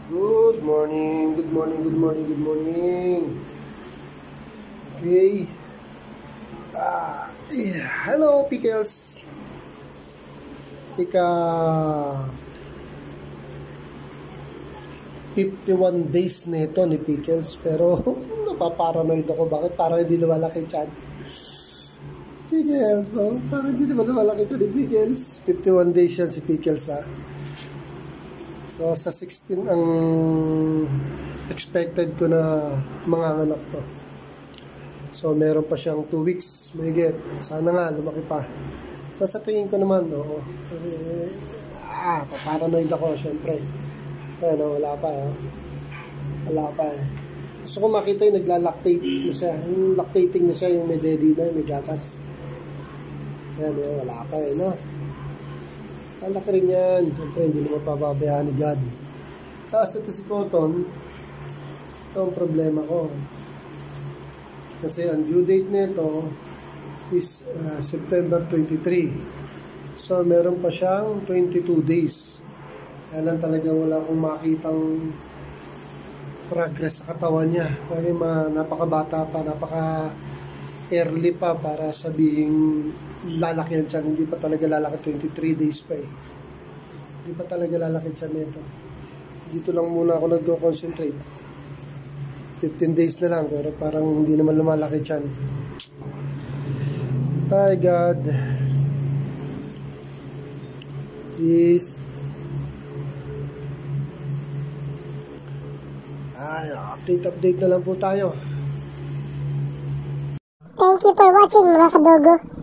Good morning, good morning, good morning, good morning. Okay. Hello, Pickles. Ika 51 days nito ni Pickles, pero napaparanoid ako. Bakit parang hindi lumalaki chan? Pickles, parang hindi naman lumalaki chan ni Pickles. 51 days yan si Pickles, ha. So, sa 16 ang expected ko na manganganak to. So, meron pa siyang 2 weeks. Mahigit. Sana nga, lumaki pa. Sa tingin ko naman, oo. Paparanoid ako, syempre. Ano, wala pa, eh. Wala pa, eh. Gusto ko makita yung naglalactate na siya. Yung lactating na siya, yung may daddy na, may gatas. Yan, wala pa, eh, no? Alak rin yan. Siyempre, hindi naman pababayaan ni God. Tapos ito si Cotton, ito ang problema ko. Kasi ang due date nito is September 23. So, meron pa siyang 22 days. Kaya lang talagang wala akong makitang progress sa katawan niya. Kasi napakabata pa, napaka-early pa para sabihin lalaki yan siya. Hindi pa talaga lalaki, 23 days pa, eh. Hindi pa talaga lalaki siya nito. Dito lang muna ako nag-concentrate. 15 days na lang, pero parang hindi naman lumalaki siya. Hi God, please. Update na lang po tayo. Thank you for watching, mga kadogo.